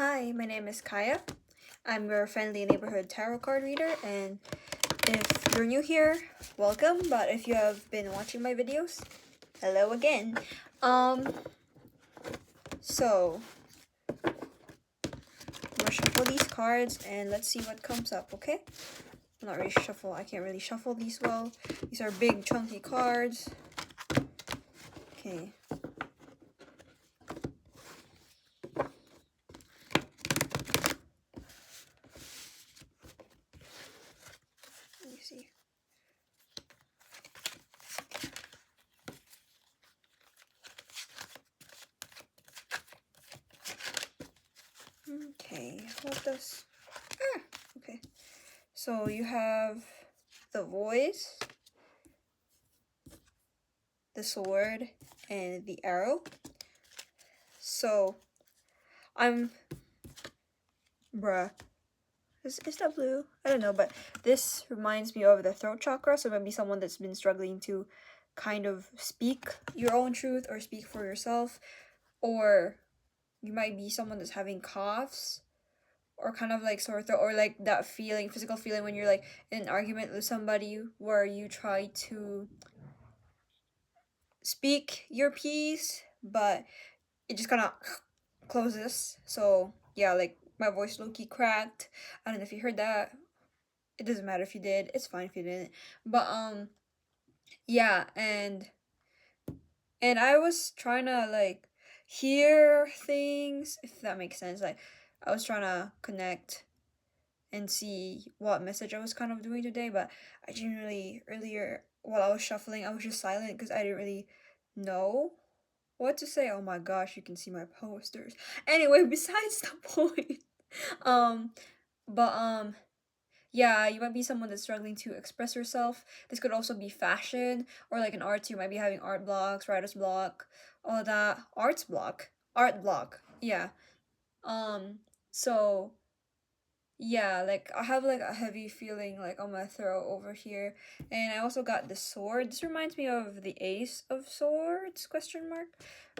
Hi, my name is Kaya. I'm your friendly neighborhood tarot card reader, and if you're new here, welcome, but if you have been watching my videos, hello again. So I'm gonna shuffle these cards and let's see what comes up, okay? Not really shuffle, I can't really shuffle these well. These are big chunky cards. Okay. Let me see. Okay, what does... okay. So you have the voice, the sword, and the arrow. So bruh, is that blue? I don't know, but this reminds me of the throat chakra. So maybe someone that's been struggling to kind of speak your own truth or speak for yourself, or you might be someone that's having coughs or kind of like sore throat, or like that feeling, physical feeling when you're like in an argument with somebody where you try to speak your piece but it just kind of closes. So yeah, like my voice low-key cracked. I don't know if you heard that. It doesn't matter if you did, it's fine if you didn't. But yeah, and I was trying to like hear things, if that makes sense. Like I was trying to connect and see what message I was kind of doing today, but I generally earlier while I was shuffling I was just silent because I didn't really know what to say. Oh my gosh, you can see my posters. Anyway, besides the point. um but yeah, you might be someone that's struggling to express yourself. This could also be fashion or like an arts. You might be having art blocks, writer's block, all that. Art block. Yeah. So yeah, like I have like a heavy feeling like on my throat over here, and I also got the sword. This reminds me of the Ace of Swords question mark.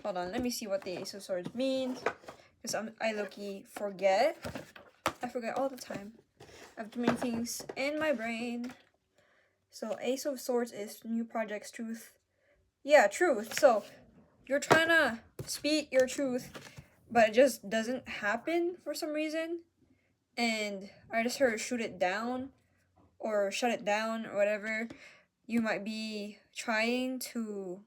Hold on, let me see what the Ace of Swords means, because I low-key forget. I forget all the time. I have too many things in my brain. So Ace of Swords is new projects, truth. Yeah, truth. So you're trying to speak your truth, but it just doesn't happen for some reason. And I just heard shoot it down or shut it down or whatever. You might be trying to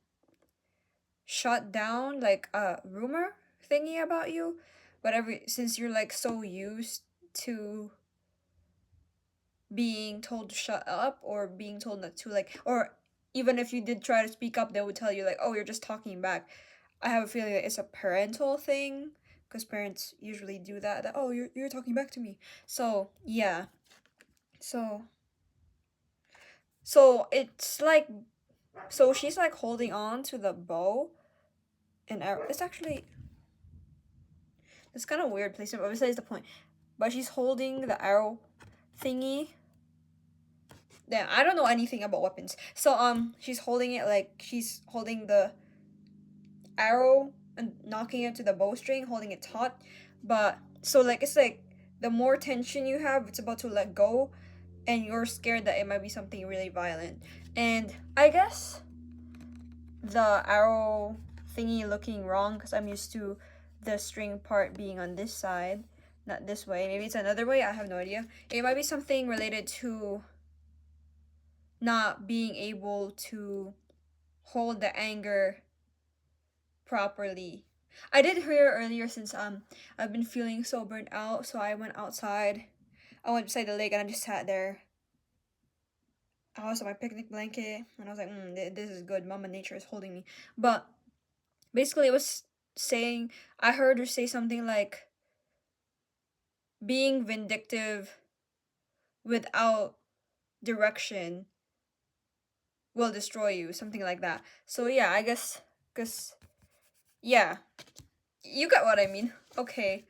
shut down like a rumor thingy about you, but since you're like so used to being told to shut up or being told not to, like, or even if you did try to speak up, they would tell you like, oh, you're just talking back. I have a feeling that it's a parental thing, because parents usually do that, oh, you're talking back to me. So yeah, so it's like, so she's like holding on to the bow and arrow. It's actually, it's kind of weird placement, but besides the point. But she's holding the arrow thingy. Then I don't know anything about weapons. So she's holding it like she's holding the arrow and knocking it to the bowstring, holding it taut. But so like it's like the more tension you have, it's about to let go, and you're scared that it might be something really violent. And I guess the arrow thingy looking wrong, because I'm used to the string part being on this side, not this way. Maybe it's another way, I have no idea. It might be something related to not being able to hold the anger properly. I did hear earlier, since I've been feeling so burnt out, so I went outside. I went beside the lake and I just sat there. I was on my picnic blanket and I was like, this is good. Mama Nature is holding me. But basically, it was saying, I heard her say something like, being vindictive without direction will destroy you, something like that. So yeah, I guess, because, yeah, you got what I mean. Okay,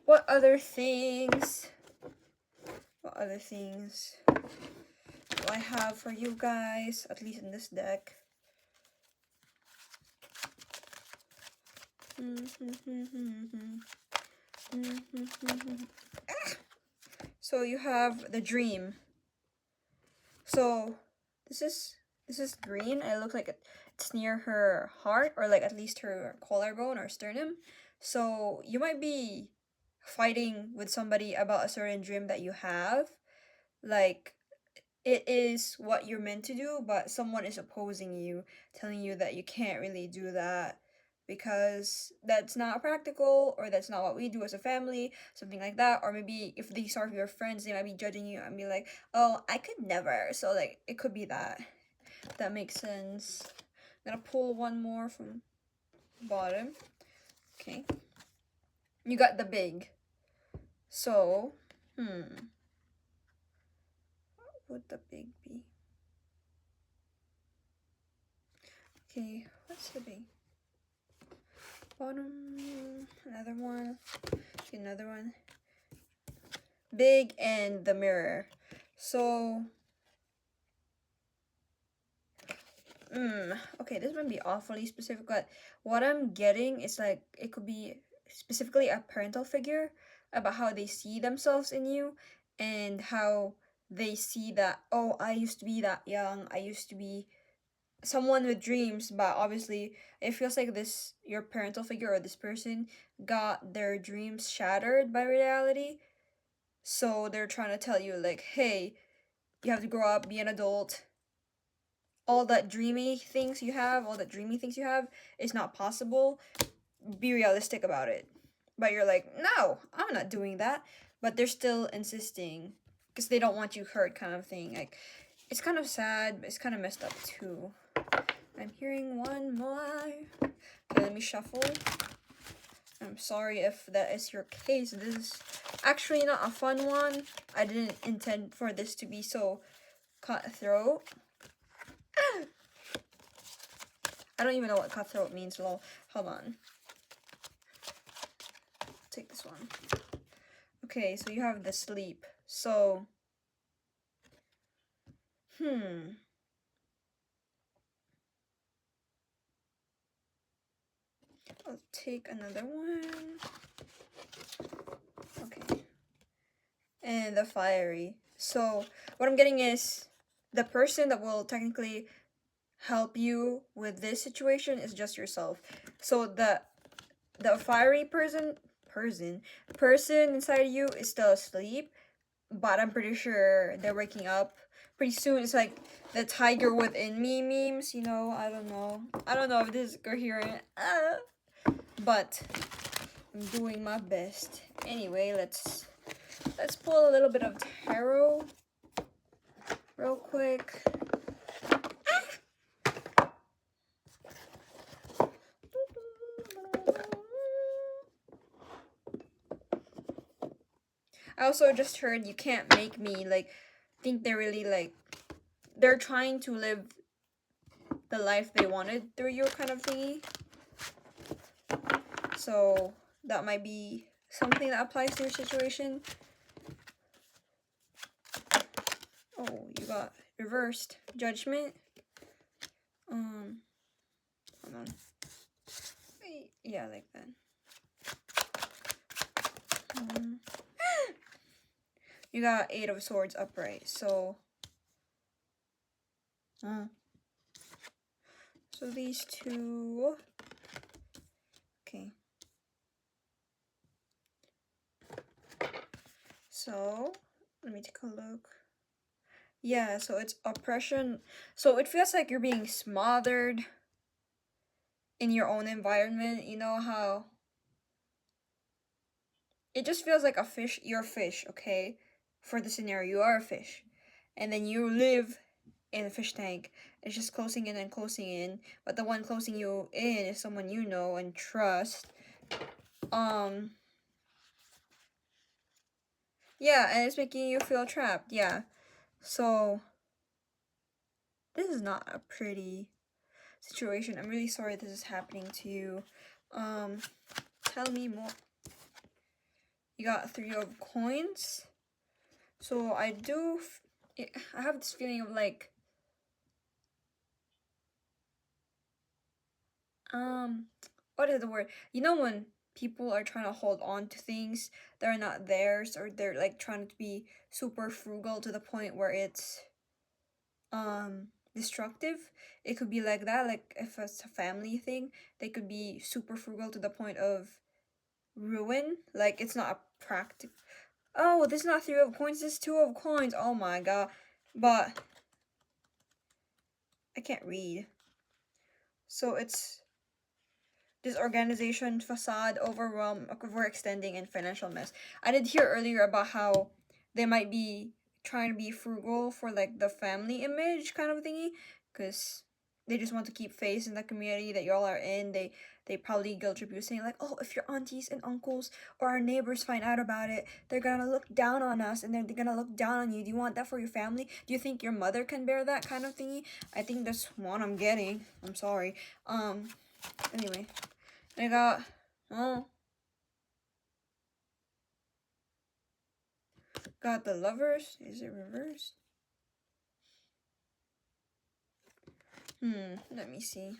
what other things do I have for you guys, at least in this deck? So you have the dream. So this is green. It looks like it's near her heart, or like at least her collarbone or sternum. So you might be fighting with somebody about a certain dream that you have. Like it is what you're meant to do, but someone is opposing you, telling you that you can't really do that because that's not practical, or that's not what we do as a family, something like that. Or maybe if these are your friends, they might be judging you and be like, oh, I could never. So like it could be that. That makes sense. I'm gonna pull one more from bottom. Okay. You got the big. So, what would the big be? Okay, what's the big? Bottom, another one, another one. Big and the mirror. So, okay, this might be awfully specific, but what I'm getting is like it could be specifically a parental figure about how they see themselves in you and how they see that, oh, I used to be that young, I used to be someone with dreams, but obviously it feels like this your parental figure or this person got their dreams shattered by reality. So they're trying to tell you like, hey, you have to grow up, be an adult. All that dreamy things you have, is not possible. Be realistic about it. But you're like, no, I'm not doing that. But they're still insisting because they don't want you hurt, kind of thing. Like, it's kind of sad, but it's kind of messed up too. I'm hearing one more. Okay, let me shuffle. I'm sorry if that is your case. This is actually not a fun one. I didn't intend for this to be so cutthroat. I don't even know what cutthroat means, lol. Hold on. Take this one. Okay, so you have the sleep. So, I'll take another one. Okay. And the fiery. So, what I'm getting is the person that will technically help you with this situation is just yourself. So the fiery person inside you is still asleep, but I'm pretty sure they're waking up pretty soon. It's like the tiger within me memes, you know. I don't know if this is coherent, but I'm doing my best. Anyway, let's pull a little bit of tarot real quick. I also just heard you can't make me, like, think they're really, like, they're trying to live the life they wanted through you, kind of thingy. So, that might be something that applies to your situation. Oh, you got reversed judgment. Hold on. Wait, yeah, like that. You got 8 of Swords upright, so so these two. Okay. So, let me take a look. Yeah, so it's oppression. So it feels like you're being smothered in your own environment. You know how it just feels like a fish. You're a fish, okay? For the scenario, you are a fish. And then you live in a fish tank. It's just closing in and closing in. But the one closing you in is someone you know and trust. Yeah, and it's making you feel trapped. Yeah. So this is not a pretty situation. I'm really sorry this is happening to you. Tell me more. You got 3 of coins. So I have this feeling of like, what is the word? You know when people are trying to hold on to things that are not theirs, or they're like trying to be super frugal to the point where it's destructive. It could be like that, like if it's a family thing, they could be super frugal to the point of ruin. Like it's not a practical. Oh, this is not three of coins, this is two of coins. Oh my god. But I can't read. So it's disorganization, facade, overextending, and financial mess. I did hear earlier about how they might be trying to be frugal for like the family image kind of thingy, because they just want to keep face in the community that y'all are in. They probably guilt trip you saying like, oh, if your aunties and uncles or our neighbors find out about it, they're gonna look down on us and they're gonna look down on you. Do you want that for your family? Do you think your mother can bear that kind of thingy? I think that's one I'm getting. I'm sorry. Anyway. I got, oh, got the lovers. Is it reversed? Let me see.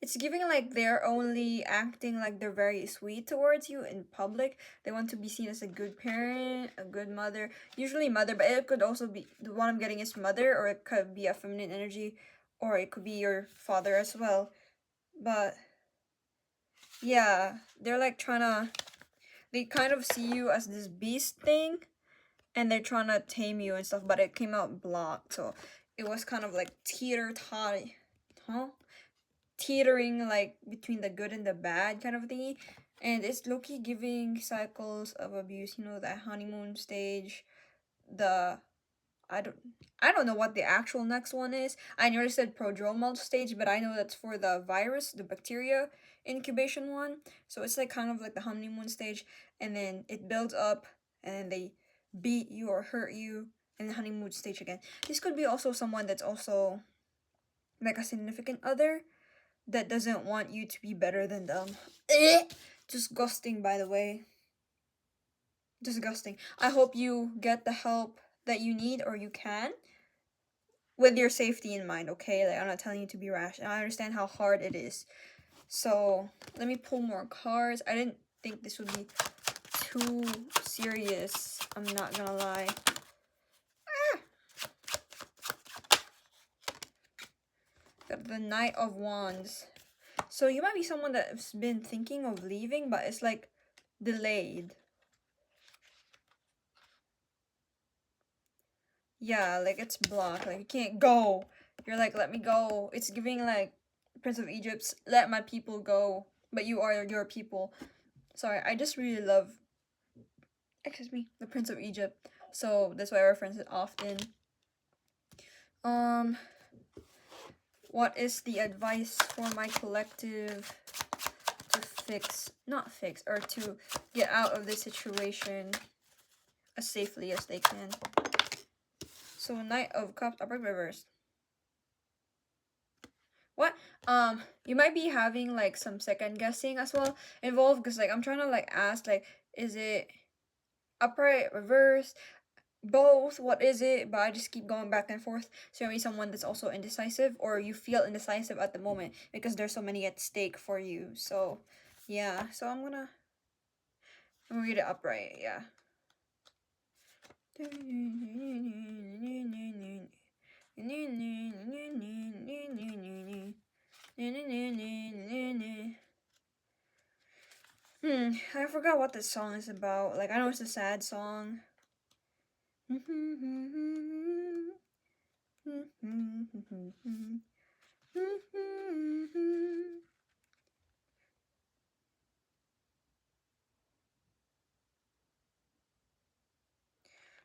It's giving like they're only acting like they're very sweet towards you in public. They want to be seen as a good parent, a good mother. Usually mother, but it could also be, the one I'm getting is mother, or it could be a feminine energy, or it could be your father as well. But yeah, they're like trying to, they kind of see you as this beast thing, and they're trying to tame you and stuff, but it came out blocked, so it was kind of like teetering like between the good and the bad kind of thingy. And it's low-key giving cycles of abuse, you know, that honeymoon stage, the I don't I don't know what the actual next one is. I nearly said prodromal stage, but I know that's for the virus, the bacteria incubation one. So it's like kind of like the honeymoon stage, and then it builds up, and then they beat you or hurt you, and the honeymoon stage again. This could be also someone that's also like a significant other that doesn't want you to be better than them. Disgusting, by the way. Disgusting. I hope you get the help that you need or you can with your safety in mind, okay? Like, I'm not telling you to be rash, and I understand how hard it is. So, let me pull more cards. I didn't think this would be too serious. I'm not gonna lie. Got the Knight of Wands. So, you might be someone that's been thinking of leaving, but it's like delayed. Yeah, like it's blocked. Like you can't go. You're like, let me go. It's giving like Prince of Egypt's let my people go. But you are your people. Sorry, I just really love, excuse me, the Prince of Egypt. So that's why I reference it often. What is the advice for my collective to or to get out of this situation as safely as they can? So Knight of Cups, upright reversed. What? You might be having like some second guessing as well involved, because like I'm trying to like ask like, is it upright, reverse, both? What is it? But I just keep going back and forth. So maybe someone that's also indecisive, or you feel indecisive at the moment because there's so many at stake for you. So yeah. So I'm gonna read it upright. Yeah. I forgot what this song is about. Like, I know it's a sad song.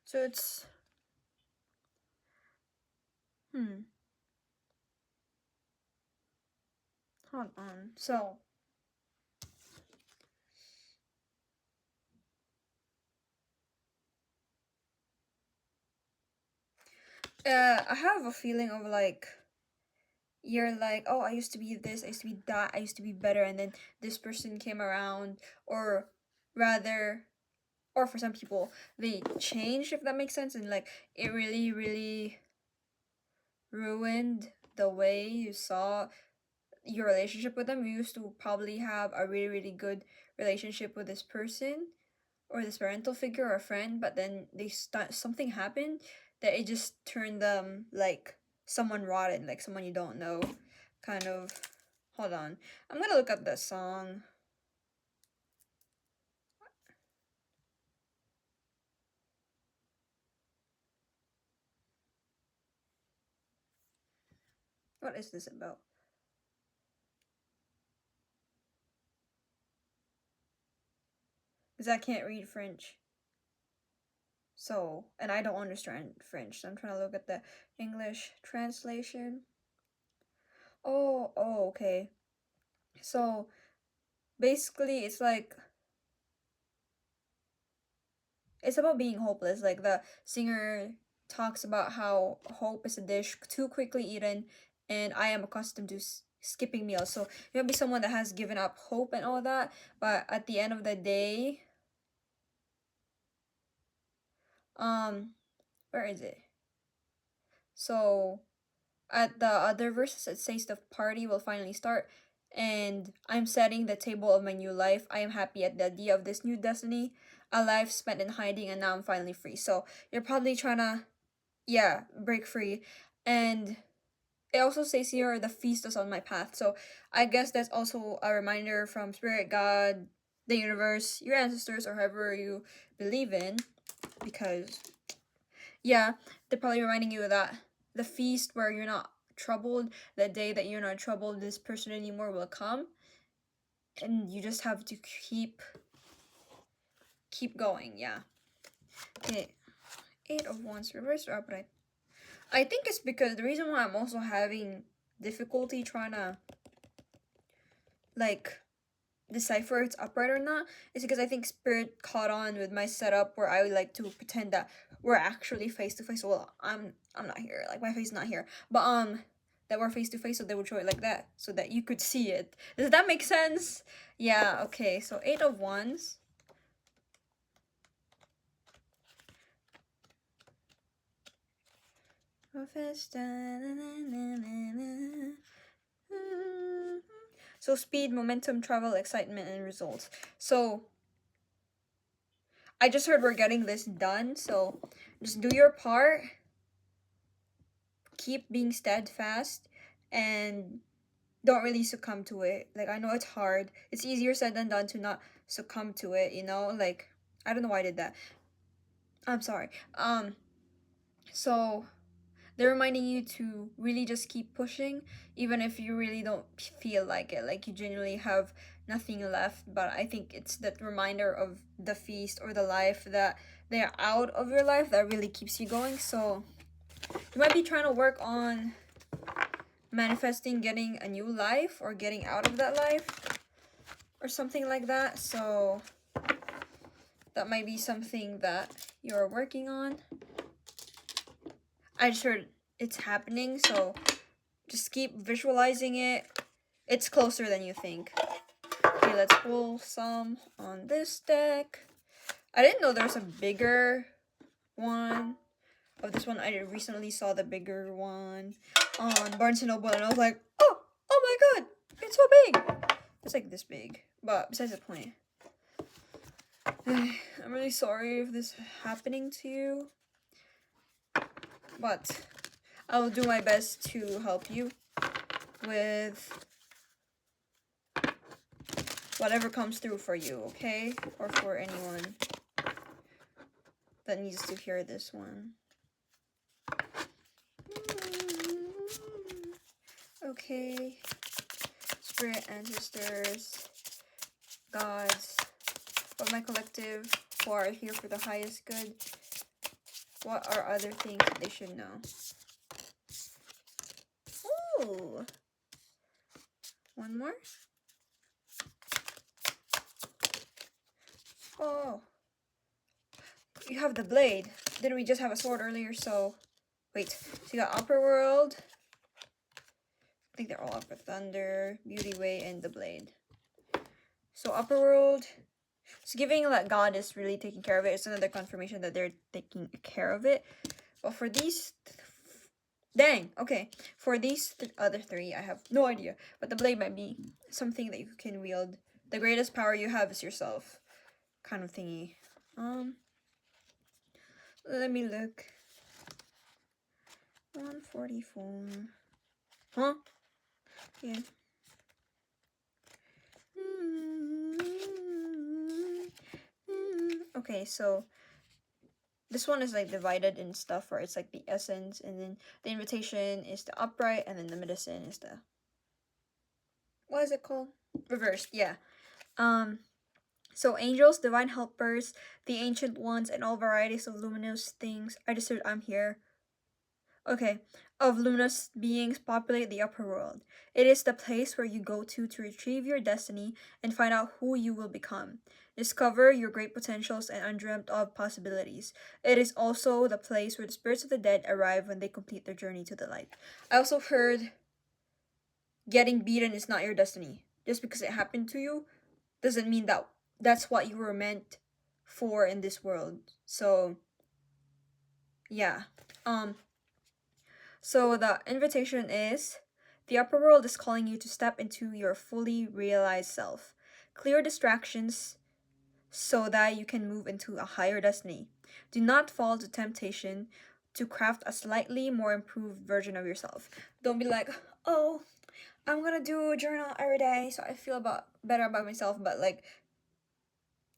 So it's hold on. So I have a feeling of like, you're like, oh, I used to be this, I used to be that, I used to be better, and then this person came around, or rather, or for some people, they changed, if that makes sense, and like, it really, really ruined the way you saw your relationship with them. You used to probably have a really, really good relationship with this person or this parental figure or friend, but then something happened that it just turned them like someone rotten, like someone you don't know, kind of. Hold on, I'm gonna look up the song. What is this about? Because I can't read French. So, and I don't understand French, so I'm trying to look at the English translation. Oh, okay. So, basically, it's about being hopeless. Like, the singer talks about how hope is a dish too quickly eaten, and I am accustomed to skipping meals. So, you might be someone that has given up hope and all that, but at the end of the day, where is it? So, at the other verses, it says the party will finally start, and I'm setting the table of my new life. I am happy at the idea of this new destiny, a life spent in hiding, and now I'm finally free. So you're probably trying to, yeah, break free. And it also says here, the feast is on my path. So I guess that's also a reminder from Spirit, God, the universe, your ancestors, or whoever you believe in, because yeah, they're probably reminding you of that. The feast where you're not troubled, the day that you're not troubled, this person anymore will come. And you just have to keep going, yeah. Okay. 8 of Wands, reverse or upright. I think it's because the reason why I'm also having difficulty trying to like decipher it's upright or not is because I think Spirit caught on with my setup where I would like to pretend that we're actually face to face. Well, I'm not here, like my face is not here, but that we're face to face, so they would show it like that so that you could see it. Does that make sense? Yeah. Okay, so 8 of Wands. So speed, momentum, travel, excitement, and results. So I just heard we're getting this done, so just do your part. Keep being steadfast and don't really succumb to it. Like, I know it's hard. It's easier said than done to not succumb to it, you know? Like, I don't know why I did that. I'm sorry. So they're reminding you to really just keep pushing, even if you really don't feel like it, like you genuinely have nothing left. But I think it's that reminder of the feast or the life that they're out of your life that really keeps you going. So you might be trying to work on manifesting getting a new life or getting out of that life or something like that. So that might be something that you're working on. I just heard it's happening, so just keep visualizing it. It's closer than you think. Okay, let's pull some on this deck. I didn't know there's a bigger one of this one. I recently saw the bigger one on Barnes & Noble, and I was like, oh my god, it's so big. It's like this big, but besides the point. I'm really sorry if this is happening to you, but I will do my best to help you with whatever comes through for you, okay? Or for anyone that needs to hear this one. Okay. Spirit, ancestors, gods, but my collective who are here for the highest good. What are other things that they should know? Ooh. One more. Oh. You have the blade. Didn't we just have a sword earlier? So, wait. So you got Upper World. I think they're all Upper Thunder, Beauty Way, and the blade. So Upper World. It's giving that God is really taking care of it. It's another confirmation that they're taking care of it. But for these Dang. Okay. For these other three, I have no idea. But the blade might be something that you can wield. The greatest power you have is yourself, kind of thingy. Um. Let me look. 144. Huh? Yeah. Okay, so this one is like divided in stuff where it's like the essence, and then the invitation is the upright, and then the medicine is the, what is it called? Reversed, yeah. Um, so angels, divine helpers, the ancient ones, and all varieties of luminous things. I just said I'm here. Okay, of luminous beings populate the upper world. It is the place where you go to retrieve your destiny and find out who you will become. Discover your great potentials and undreamt of possibilities. It is also the place where the spirits of the dead arrive when they complete their journey to the light. I also heard getting beaten is not your destiny. Just because it happened to you doesn't mean that that's what you were meant for in this world. So, yeah. Um So the invitation is, the upper world is calling you to step into your fully realized self. Clear distractions so that you can move into a higher destiny. Do not fall to temptation to craft a slightly more improved version of yourself. Don't be like, oh, I'm gonna do a journal every day so I feel better about myself, but like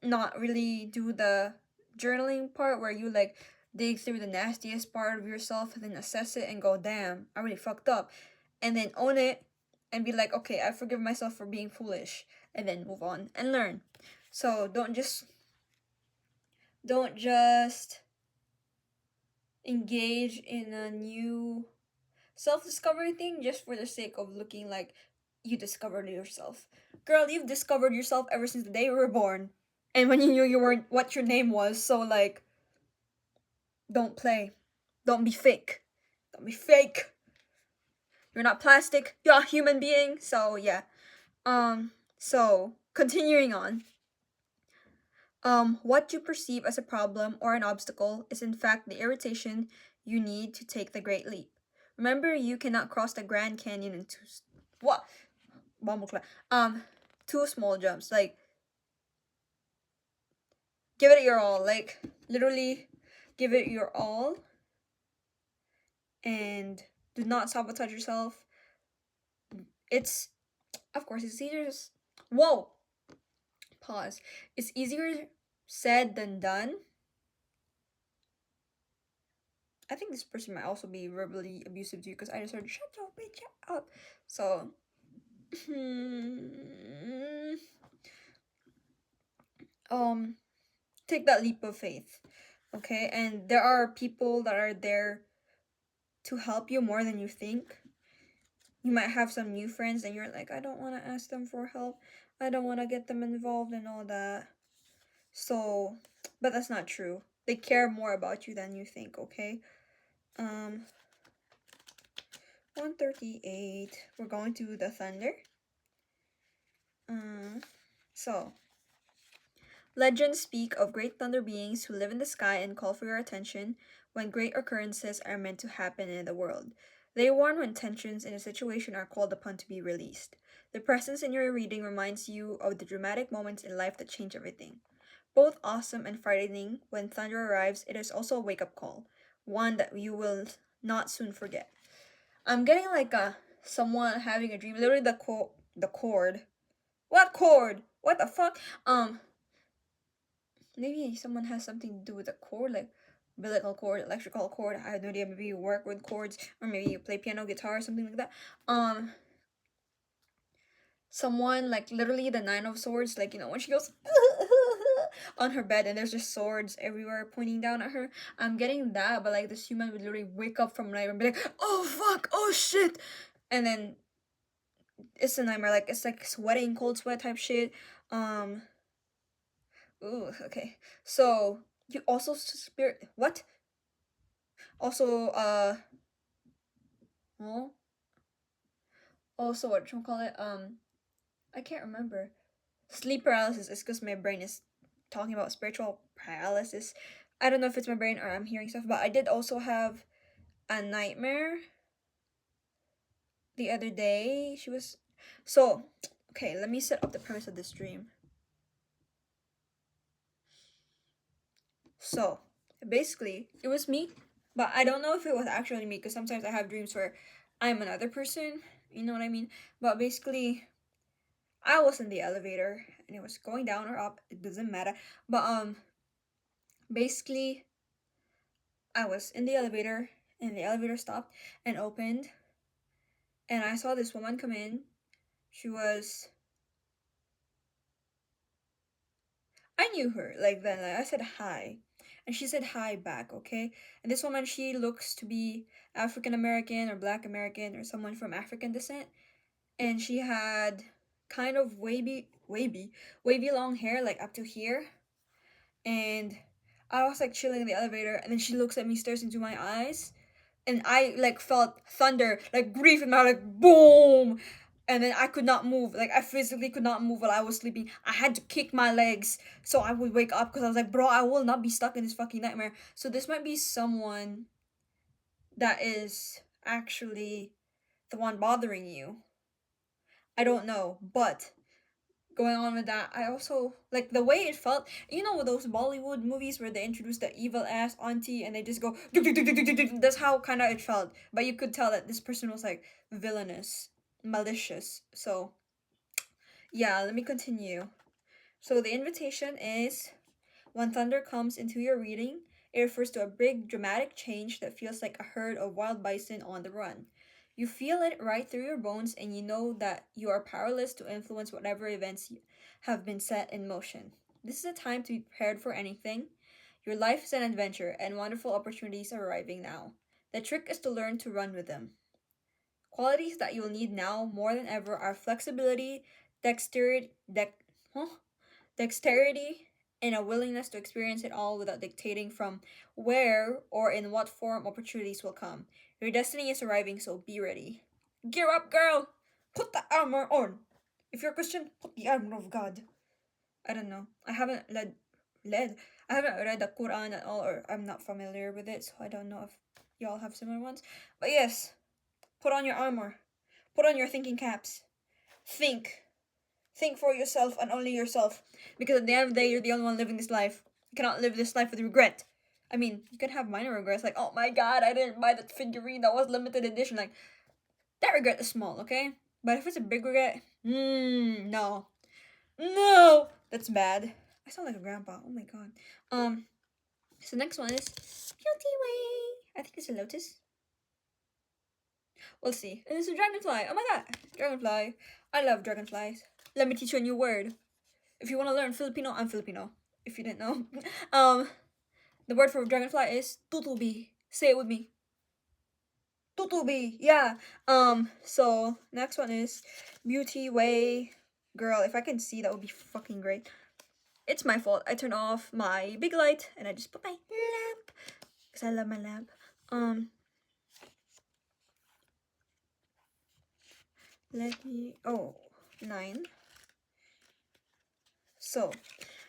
not really do the journaling part where you like dig through the nastiest part of yourself and then assess it and go, damn, I really fucked up. And then own it and be like, okay, I forgive myself for being foolish, and then move on and learn. So don't just engage in a new self-discovery thing just for the sake of looking like you discovered yourself. Girl, you've discovered yourself ever since the day you were born. And when you knew you weren't what your name was, so like, don't play. Don't be fake. Don't be fake. You're not plastic. You're a human being. So yeah. So continuing on. What you perceive as a problem or an obstacle is in fact the irritation you need to take the great leap. Remember, you cannot cross the Grand Canyon in what? Two small jumps. Like, give it your all. Like, literally, give it your all, and do not sabotage yourself. It's, of course, it's easier. Whoa, pause. It's easier said than done. I think this person might also be verbally abusive to you because I just heard "shut your bitch up." So, take that leap of faith, okay? And there are people that are there to help you more than you think. You might have some new friends and you're like, I don't want to ask them for help. I don't want to get them involved and all that. So, but that's not true. They care more about you than you think, okay? 138. We're going to the thunder. So, legends speak of great thunder beings who live in the sky and call for your attention when great occurrences are meant to happen in the world. They warn when tensions in a situation are called upon to be released. The presence in your reading reminds you of the dramatic moments in life that change everything. Both awesome and frightening, when thunder arrives, it is also a wake up call, one that you will not soon forget. I'm getting like someone having a dream. Literally the chord. What chord? What the fuck? Maybe someone has something to do with the chord, like umbilical cord, electrical cord. I have no idea. Maybe you work with chords, or maybe you play piano, guitar, or something like that. Someone like literally the Nine of Swords, like, you know, when she goes on her bed and there's just swords everywhere pointing down at her. I'm getting that, but like this human would literally wake up from nightmare and be like, oh fuck, oh shit, and then it's a nightmare. Like, it's like sweating, cold sweat type shit. Ooh, okay. So you also spirit what? Also, well, also what you call it? I can't remember. Sleep paralysis is because my brain is talking about spiritual paralysis. I don't know if it's my brain or I'm hearing stuff, but I did also have a nightmare the other day she was so okay, let me set up the premise of this dream. So basically it was me, but I don't know if it was actually me because sometimes I have dreams where I'm another person, you know what I mean? But basically I was in the elevator and it was going down or up, it doesn't matter. But basically I was in the elevator and the elevator stopped and opened and I saw this woman come in. She was I knew her like then. Like, I said hi, and she said hi back. Okay, and this woman she looks to be African American or Black American or someone from African descent, and she had kind of wavy long hair like up to here, and I was like chilling in the elevator, and then she looks at me, stares into my eyes, and I like felt thunder, like grief in my like boom, and then I could not move. Like I physically could not move while I was sleeping. I had to kick my legs so I would wake up because I was like, bro, I will not be stuck in this fucking nightmare. So this might be someone that is actually the one bothering you. I don't know, but going on with that, I also like the way it felt. You know, with those Bollywood movies where they introduce the evil ass auntie and they just go. "Duk, duk, duk, duk, duk, duk." That's how kind of it felt. But you could tell that this person was like villainous, malicious. So yeah, let me continue. So the invitation is when thunder comes into your reading, it refers to a big dramatic change that feels like a herd of wild bison on the run. You feel it right through your bones, and you know that you are powerless to influence whatever events have been set in motion. This is a time to be prepared for anything. Your life is an adventure, and wonderful opportunities are arriving now. The trick is to learn to run with them. Qualities that you'll need now more than ever are flexibility, dexterity, huh? Dexterity, and a willingness to experience it all without dictating from where or in what form opportunities will come. Your destiny is arriving, so be ready. Gear up, girl! Put the armor on! If you're Christian, put the armor of God. I don't know. I haven't led. I haven't read the Quran at all, or I'm not familiar with it, so I don't know if y'all have similar ones. But yes, put on your armor. Put on your thinking caps. Think. Think for yourself and only yourself. Because at the end of the day, you're the only one living this life. You cannot live this life with regret. I mean, you can have minor regrets, like, oh my god, I didn't buy that figurine that was limited edition. Like, that regret is small, okay? But if it's a big regret, no. No! That's bad. I sound like a grandpa. Oh my god. So next one is Beauty Way. I think it's a lotus. We'll see. And it's a dragonfly. Oh my god. Dragonfly. I love dragonflies. Let me teach you a new word. If you want to learn Filipino, I'm Filipino. If you didn't know. The word for dragonfly is tutubi. Say it with me. Tutubi. Yeah. So next one is Beauty Way. Girl, if I can see, that would be fucking great. It's my fault. I turned off my big light and I just put my lamp because I love my lamp. Let me. Oh, 9. So,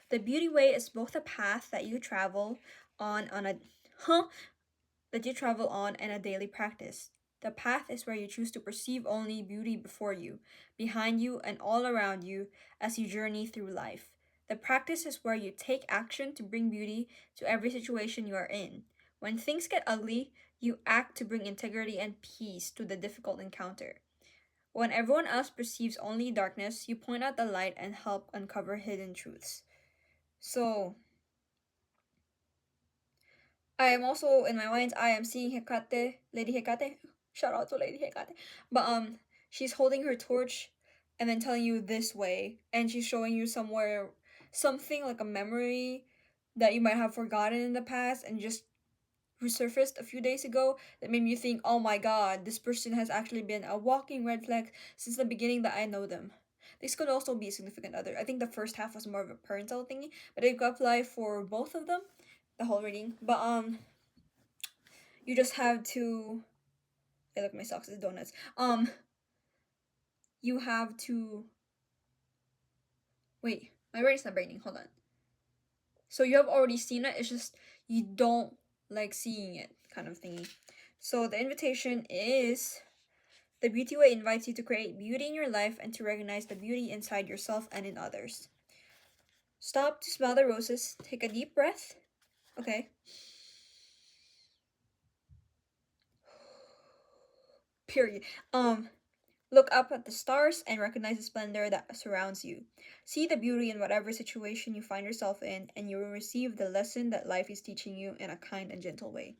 the beauty way is both a path that you travel on a that you travel on and a daily practice. The path is where you choose to perceive only beauty before you, behind you, and all around you as you journey through life. The practice is where you take action to bring beauty to every situation you are in. When things get ugly, you act to bring integrity and peace to the difficult encounter. When everyone else perceives only darkness, you point out the light and help uncover hidden truths. So, I am also in my mind's eye. I'm seeing Hecate, Lady Hecate. Shout out to Lady Hecate. But she's holding her torch, and then telling you this way, and she's showing you somewhere something like a memory that you might have forgotten in the past and just resurfaced a few days ago that made me think, oh my god, this person has actually been a walking red flag since the beginning that I know them. This could also be a significant other. I think the first half was more of a parental thingy, but it could apply for both of them, the whole reading. But you just have to. I look, my socks is donuts. You have to. Wait, my brain's not braining. Hold on. So you have already seen it. It's just you don't like seeing it, kind of thingy. So the invitation is The Beauty Way invites you to create beauty in your life and to recognize the beauty inside yourself and in others. Stop to smell the roses. Take a deep breath. Okay. Period. Look up at the stars and recognize the splendor that surrounds you. See the beauty in whatever situation you find yourself in, and you will receive the lesson that life is teaching you in a kind and gentle way.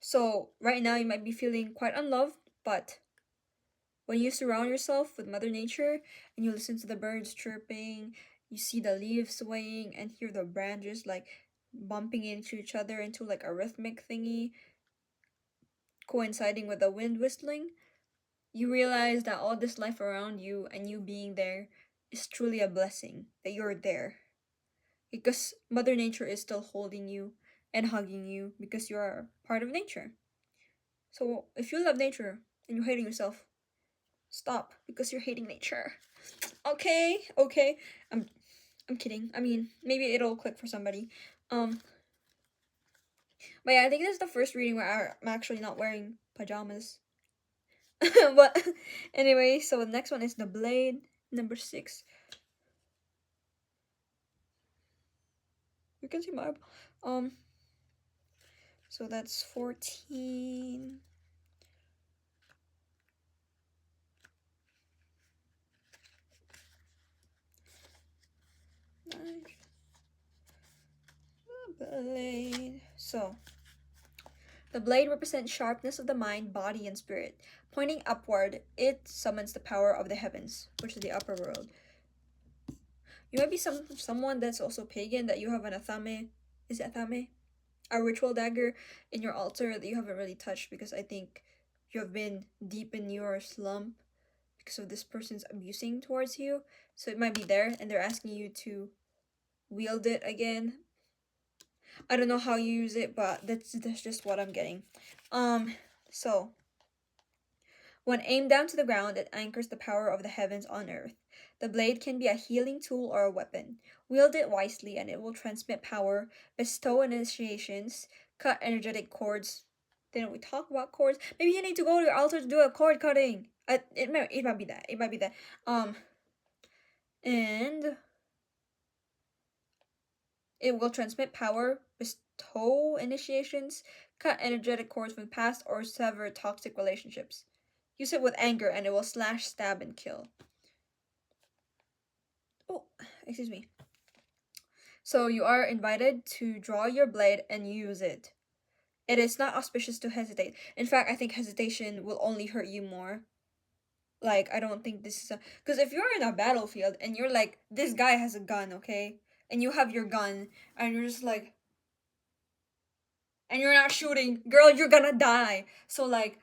So, right now, you might be feeling quite unloved, but when you surround yourself with Mother Nature and you listen to the birds chirping, you see the leaves swaying and hear the branches like bumping into each other into like a rhythmic thingy, coinciding with the wind whistling, you realize that all this life around you and you being there is truly a blessing that you're there. Because Mother Nature is still holding you and hugging you because you are part of nature. So if you love nature and you're hating yourself, stop because you're hating nature. Okay, okay. I'm kidding. I mean, maybe it'll click for somebody. Um, but yeah, I think this is the first reading where I'm actually not wearing pajamas. But anyway, so the next one is the Blade, number 6. You can see my um. So that's 14. Blade. So the blade represents sharpness of the mind, body, and spirit. Pointing upward, it summons the power of the heavens, which is the upper world. You might be someone that's also pagan, that you have an athame. Is it athame? A ritual dagger in your altar that you haven't really touched because I think you have been deep in your slump because of this person's abusing towards you. So it might be there and they're asking you to wield it again. I don't know how you use it, but that's just what I'm getting. So when aimed down to the ground, it anchors the power of the heavens on earth. The blade can be a healing tool or a weapon. Wield it wisely and it will transmit power, bestow initiations, cut energetic cords. Didn't we talk about cords? Maybe you need to go to your altar to do a cord cutting. It might be that. It might be that. And it will transmit power, bestow initiations, cut energetic cords from past, or sever toxic relationships. Use it with anger and it will slash, stab, and kill. Oh, excuse me. So you are invited to draw your blade and use it. It is not auspicious to hesitate. In fact, I think hesitation will only hurt you more. Like, I don't think this is a... Because if you're in a battlefield and you're like, this guy has a gun, okay? And you have your gun, and you're just like... And you're not shooting, girl, you're gonna die. So, like...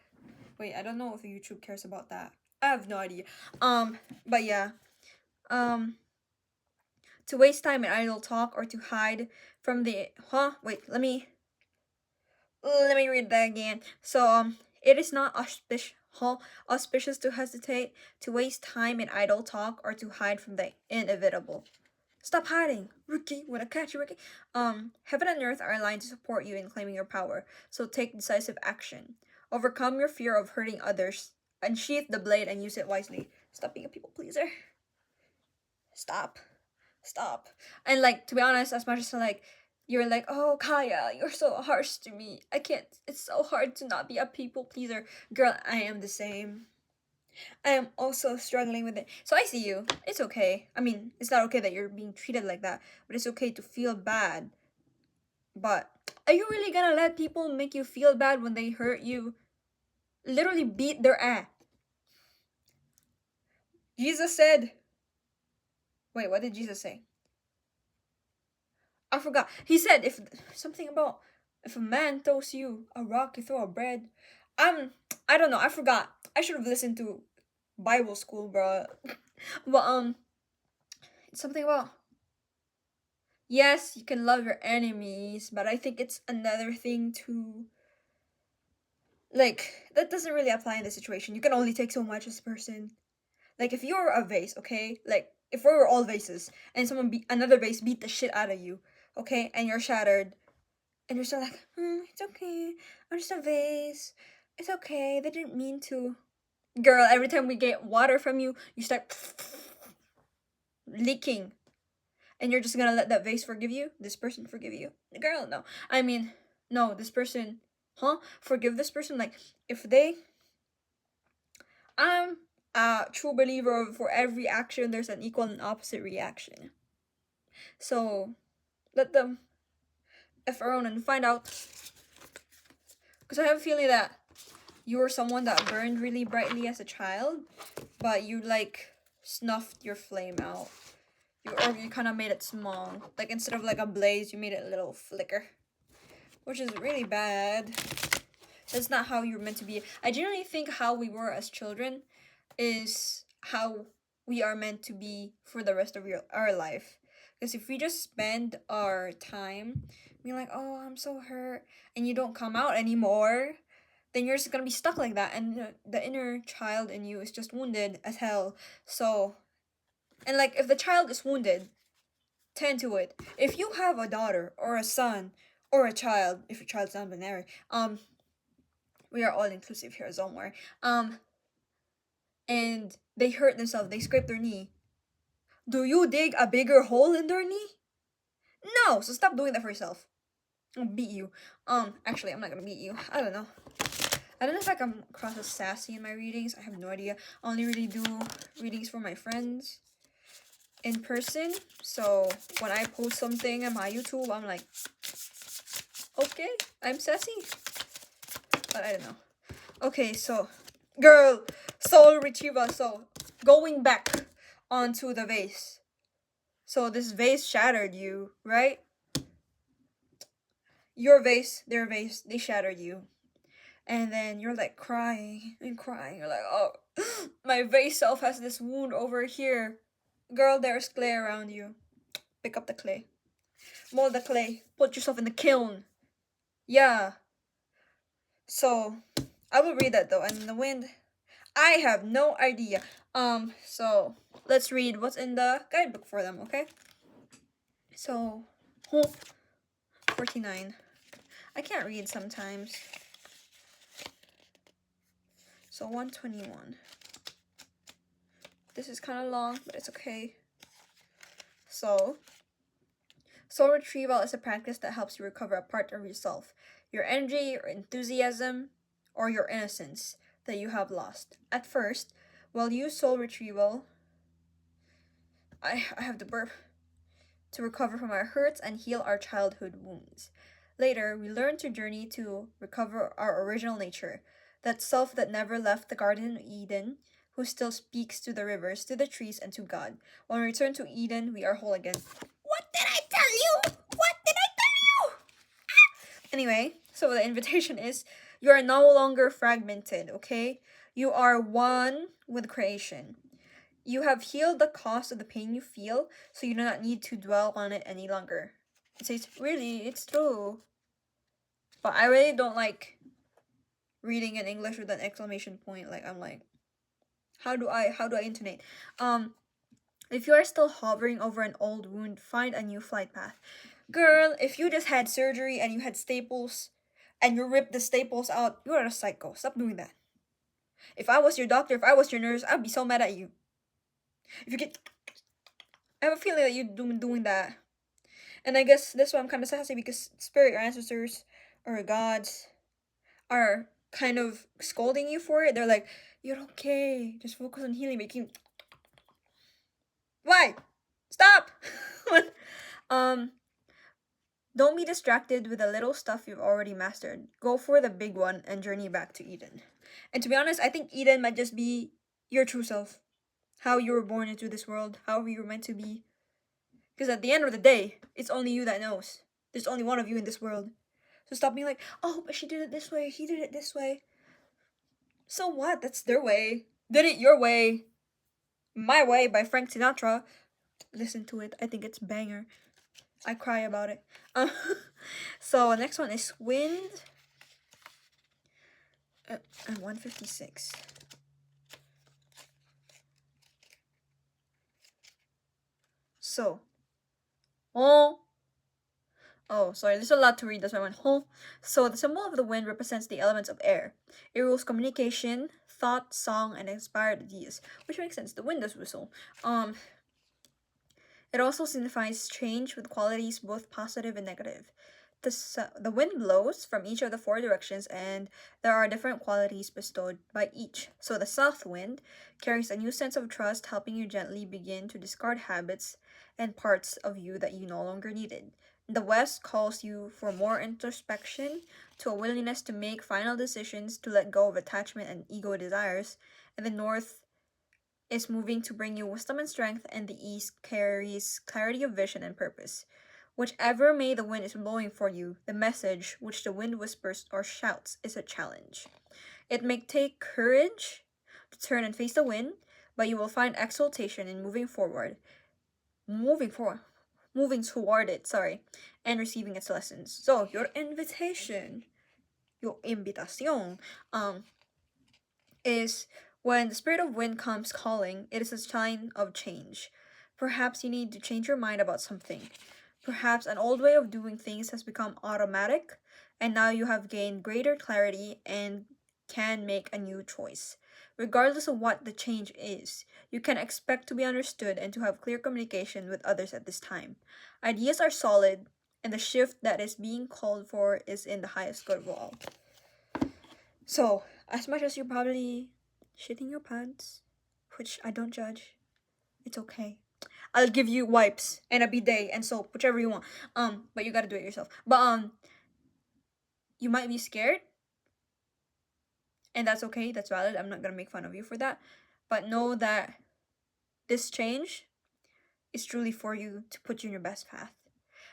Wait, I don't know if YouTube cares about that. I have no idea. But yeah. To waste time in idle talk or to hide from the... Huh? Wait, let me read that again. So it is not auspicious to hesitate, to waste time in idle talk, or to hide from the inevitable. Stop hiding, Rookie. When I catch you, Rookie. Heaven and earth are aligned to support you in claiming your power. So take decisive action. Overcome your fear of hurting others. Unsheath the blade and use it wisely. Stop being a people pleaser. Stop. And like, to be honest, as much as like you're like, oh Kaya, you're so harsh to me. I can't, it's so hard to not be a people pleaser. Girl, I am the same. I am also struggling with it. So I see you. It's okay. I mean, it's not okay that you're being treated like that, but it's okay to feel bad. But are you really gonna let people make you feel bad when they hurt you? Literally beat their ass. Jesus said, wait, what did Jesus say? I forgot. He said if something about if a man throws you a rock, you throw a bread. I don't know. I forgot. I should have listened to Bible school, bro. But it's something about yes, you can love your enemies, but I think it's another thing to like that doesn't really apply in this situation. You can only take so much as a person. Like if you're a vase, okay? Like if we were all vases and another vase beat the shit out of you, okay, and you're shattered, and you're still like, it's okay. I'm just a vase. It's okay. They didn't mean to. Girl, every time we get water from you, you start leaking. And you're just gonna let that vase forgive you? This person forgive you? Girl, no. I mean, no, this person, huh? Forgive this person? Like, if they. I'm a true believer of for every action, there's an equal and opposite reaction. So, let them F around and find out. Because I have a feeling that you were someone that burned really brightly as a child, but you like snuffed your flame out. You kind of made it small. Like instead of like a blaze, you made it a little flicker, which is really bad. That's not how you're meant to be. I genuinely think how we were as children is how we are meant to be for the rest of our life. Because if we just spend our time being like, oh, I'm so hurt, and you don't come out anymore, then you're just gonna be stuck like that, and the inner child in you is just wounded as hell. So, and like if the child is wounded, tend to it. If you have a daughter or a son or a child, if your child's non-binary, we are all inclusive here, don't worry. And they hurt themselves, they scrape their knee. Do you dig a bigger hole in their knee? No, so stop doing that for yourself. I'll beat you. Actually, I'm not gonna beat you. I don't know. I don't know if I come across as sassy in my readings. I have no idea. I only really do readings for my friends in person. So when I post something on my YouTube, I'm like, okay, I'm sassy. But I don't know. Okay, so, girl, soul retrieval. So, going back onto the vase. So this vase shattered you, right? Your vase, their vase, they shattered you. And then you're like crying and crying. You're like, oh, my vase self has this wound over here. Girl, there's clay around you. Pick up the clay. Mold the clay. Put yourself in the kiln. Yeah. So, I will read that though. And the wind, I have no idea. So, let's read what's in the guidebook for them, okay? So, 49. I can't read sometimes. So 121. This is kind of long, but it's okay. So, soul retrieval is a practice that helps you recover a part of yourself, your energy, your enthusiasm, or your innocence that you have lost. At first, while you soul retrieval, I have to burp, to recover from our hurts and heal our childhood wounds. Later, we learn to journey to recover our original nature, that self that never left the Garden of Eden, who still speaks to the rivers, to the trees, and to God. When we return to Eden, we are whole again. What did I tell you? What did I tell you? Anyway, so the invitation is, you are no longer fragmented, okay? You are one with creation. You have healed the cause of the pain you feel, so you do not need to dwell on it any longer. It says, really, it's true. But I really don't like reading in English with an exclamation point. Like, I'm like, how do I intonate? If you are still hovering over an old wound, find a new flight path. Girl, if you just had surgery and you had staples and you ripped the staples out, you are a psycho. Stop doing that. If I was your doctor, if I was your nurse, I'd be so mad at you. If you get, I have a feeling that you're doing that. And I guess that's why I'm kind of sassy, because spirit, your ancestors, or gods, are kind of scolding you for it. They're like, you're okay. Just focus on healing. Making. Why? Stop! Don't be distracted with the little stuff you've already mastered. Go for the big one and journey back to Eden. And to be honest, I think Eden might just be your true self. How you were born into this world. How you were meant to be. Because at the end of the day, it's only you that knows. There's only one of you in this world. So stop being like, oh, but she did it this way. He did it this way. So what? That's their way. Did it your way. My Way by Frank Sinatra. Listen to it. I think it's banger. I cry about it. So next one is Wind. And 156. So, oh, Oh, sorry, there's a lot to read, that's why I went home. So the symbol of the wind represents the elements of air. It rules communication, thought, song, and inspired ideas, which makes sense. The wind does whistle. It also signifies change with qualities both positive and negative. The wind blows from each of the four directions, and there are different qualities bestowed by each. So the south wind carries a new sense of trust, helping you gently begin to discard habits and parts of you that you no longer needed. The west calls you for more introspection, to a willingness to make final decisions, to let go of attachment and ego desires. And the north is moving to bring you wisdom and strength, and the east carries clarity of vision and purpose. Whichever may the wind is blowing for you, the message which the wind whispers or shouts is a challenge. It may take courage to turn and face the wind, but you will find exaltation in moving forward, moving toward it, and receiving its lessons. So, your invitation, your invitación, is when the spirit of wind comes calling, it is a sign of change. Perhaps you need to change your mind about something. Perhaps an old way of doing things has become automatic, and now you have gained greater clarity and can make a new choice. Regardless of what the change is, you can expect to be understood and to have clear communication with others at this time. Ideas are solid, and the shift that is being called for is in the highest good of all. So, as much as you're probably shitting your pants, which I don't judge, it's okay. I'll give you wipes and a bidet and soap, whichever you want. But you gotta do it yourself. But you might be scared, and that's okay. That's valid. I'm not gonna make fun of you for that. But know that this change is truly for you to put you in your best path.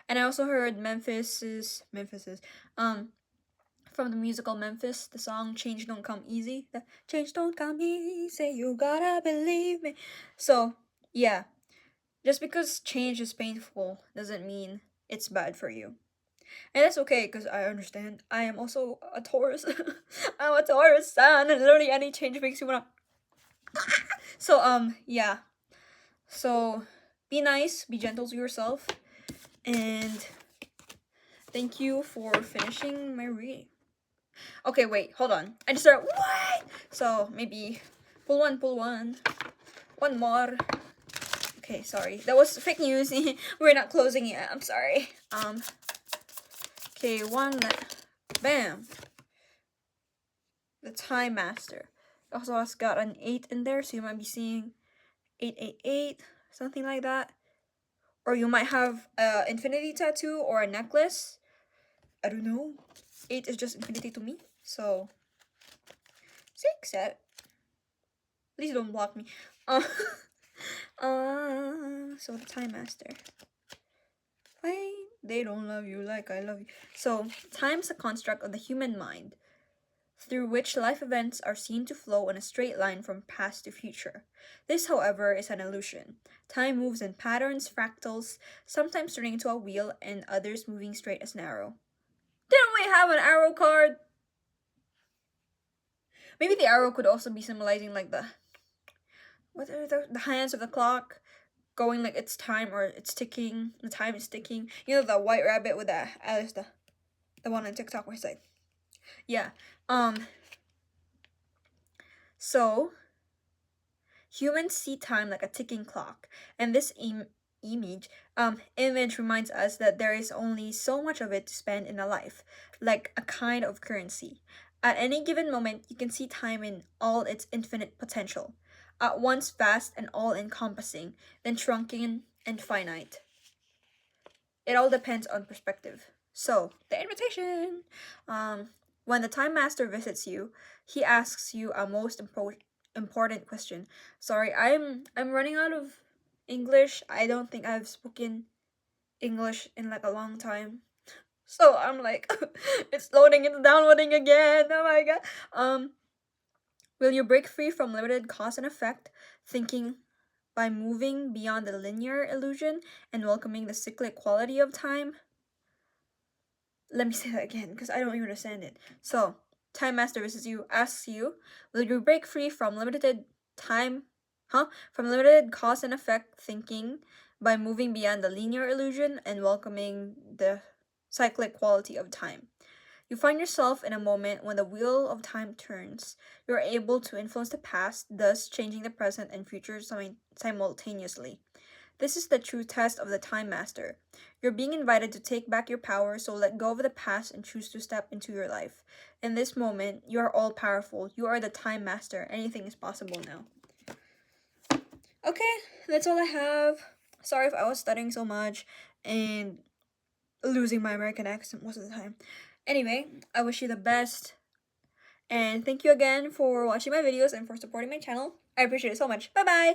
And I also heard Memphis's from the musical Memphis, the song Change Don't Come Easy. The change don't come easy, you gotta believe me. So, yeah, just because change is painful doesn't mean it's bad for you. And that's okay, because I understand. I am also a Taurus. I'm a Taurus son, and literally any change makes you wanna. So, yeah. So, be nice, be gentle to yourself, and thank you for finishing my reading. Okay, wait, hold on. I just started. What? So, maybe pull one. One more. Okay, sorry. That was fake news. We're not closing yet. I'm sorry. Okay, one. Bam. The Time Master. Also has got an 8 in there, so you might be seeing 888, something like that. Or you might have an infinity tattoo or a necklace. I don't know. 8 is just infinity to me. So, 6 set. Please don't block me. So the Time Master. Why they don't love you like I love you. So, time's a construct of the human mind, through which life events are seen to flow in a straight line from past to future. This, however, is an illusion. Time moves in patterns, fractals, sometimes turning into a wheel, and others moving straight as an arrow. Didn't we have an arrow card? Maybe the arrow could also be symbolizing like the hands of the clock going like it's time or it's ticking. The time is ticking. You know the white rabbit with the Alice, the one on TikTok where it's like, yeah. So humans see time like a ticking clock, and this image reminds us that there is only so much of it to spend in a life, like a kind of currency. At any given moment, you can see time in all its infinite potential, at once vast and all-encompassing, then shrunken and finite. It all depends on perspective. So, the invitation. When the Time Master visits you, he asks you a most important question. Sorry, I'm running out of English. I don't think I've spoken English in like a long time. So I'm like, it's loading, it's downloading again. Oh my god. Will you break free from limited cause and effect, thinking by moving beyond the linear illusion and welcoming the cyclic quality of time? Let me say that again, because I don't even understand it. So, Time Master visits you, asks you, will you break free from limited cause and effect thinking by moving beyond the linear illusion and welcoming the cyclic quality of time. You find yourself in a moment when the wheel of time turns. You are able to influence the past, thus changing the present and future simultaneously. This is the true test of the Time Master. You're being invited to take back your power, so let go of the past and choose to step into your life. In this moment, you are all powerful. You are the Time Master. Anything is possible now. Okay, that's all I have. Sorry if I was studying so much and losing my American accent most of the time. Anyway, I wish you the best. And thank you again for watching my videos and for supporting my channel. I appreciate it so much. Bye bye!